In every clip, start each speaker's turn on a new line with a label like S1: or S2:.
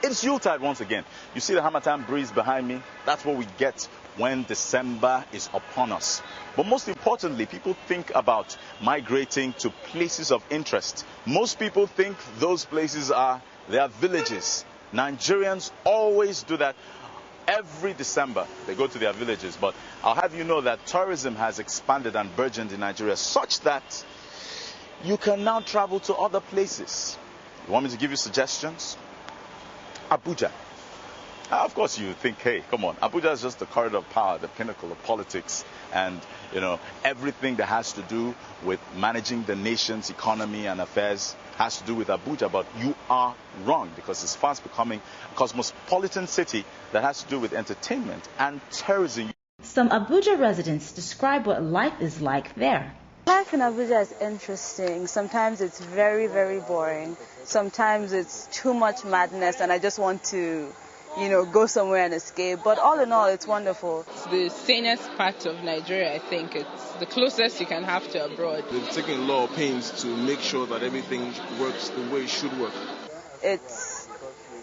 S1: It's Yuletide once again. You see the Hamatan breeze behind me? That's what we get when December is upon us. But most importantly, people think about migrating to places of interest. Most people think those places are their villages. Nigerians always do that. Every December, they go to their villages. But I'll have you know that tourism has expanded and burgeoned in Nigeria such that you can now travel to other places. You want me to give you suggestions? Abuja. Of course you think, hey, come on, Abuja is just the corridor of power, the pinnacle of politics, and everything that has to do with managing the nation's economy and affairs has to do with Abuja. But you are wrong, because it's fast becoming a cosmopolitan city that has to do with entertainment and tourism.
S2: Some Abuja residents describe what life is like there.
S3: Life in Abuja is interesting. Sometimes it's very, very boring. Sometimes it's too much madness and I just want to, go somewhere and escape. But all in all, it's wonderful.
S4: It's the sanest part of Nigeria, I think. It's the closest you can have to abroad.
S5: They've taken a lot of pains to make sure that everything works the way it should work.
S3: It's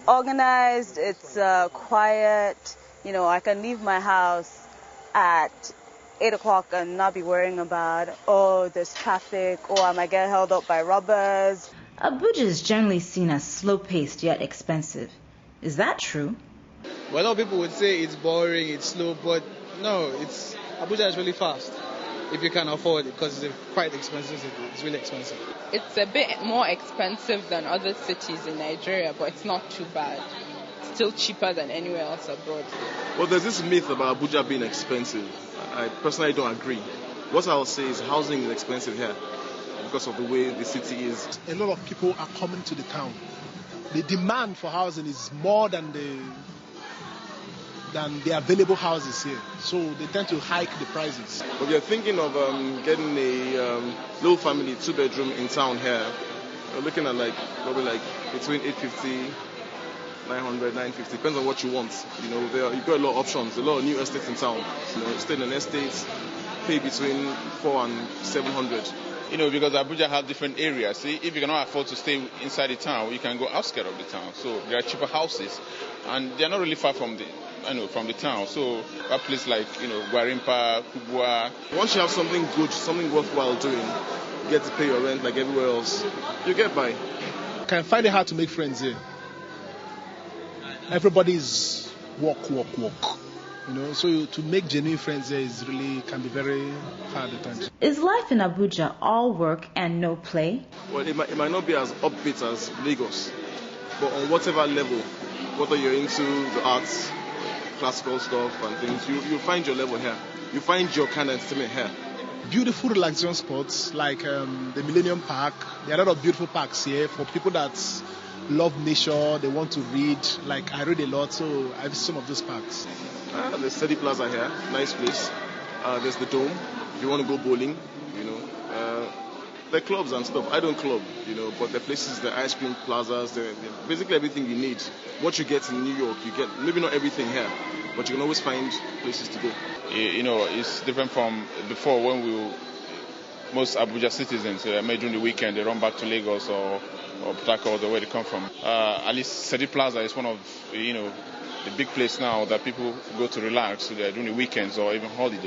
S3: organized, it's quiet. I can leave my house at 8 o'clock and not be worrying about, there's traffic, I might get held up by robbers.
S2: Abuja is generally seen as slow-paced yet expensive. Is that true?
S6: Well, a lot of people would say it's boring, it's slow, but no, Abuja is really fast if you can afford it, because it's quite expensive. It's really expensive.
S4: It's a bit more expensive than other cities in Nigeria, but it's not too bad. It's still cheaper than anywhere else abroad.
S5: Well, there's this myth about Abuja being expensive. I personally don't agree. What I'll say is housing is expensive here because of the way the city is.
S7: A lot of people are coming to the town. The demand for housing is more than the available houses here. So they tend to hike the prices.
S5: But if you're thinking of getting a little family 2-bedroom in town here, you're looking at probably between 850, 900, 950, depends on what you want. You've got a lot of options, a lot of new estates in town. Stay in an estate, pay between 400 and 700.
S8: Because Abuja has different areas. See, if you cannot afford to stay inside the town, you can go outskirts of the town. So there are cheaper houses, and they are not really far from the town. So a place like Gwarimpa, Kubwa.
S5: Once you have something good, something worthwhile doing, you get to pay your rent like everywhere else. You get by.
S7: I can find it hard to make friends here. Everybody's walk. So to make genuine friends here can be very hard at times.
S2: Is life in Abuja all work and no play?
S5: Well, it might not be as upbeat as Lagos, but on whatever level, whether you're into the arts, classical stuff and things, you find your level here. You find your kind of entertainment here.
S7: Beautiful relaxation spots like the Millennium Park. There are a lot of beautiful parks here for people that love nature, they want to read. I read a lot, so I visit some of those parks.
S5: There's City Plaza here, nice place. There's the Dome, if you want to go bowling, There are clubs and stuff. I don't club, but the places, the ice cream plazas, basically everything you need. What you get in New York, you get maybe not everything here, but you can always find places to go.
S8: It's different from before when most Abuja citizens, maybe during the weekend, they run back to Lagos or Port Harcourt or where they come from. At least City Plaza is one of, the big place now that people go to relax during the weekends or even holidays.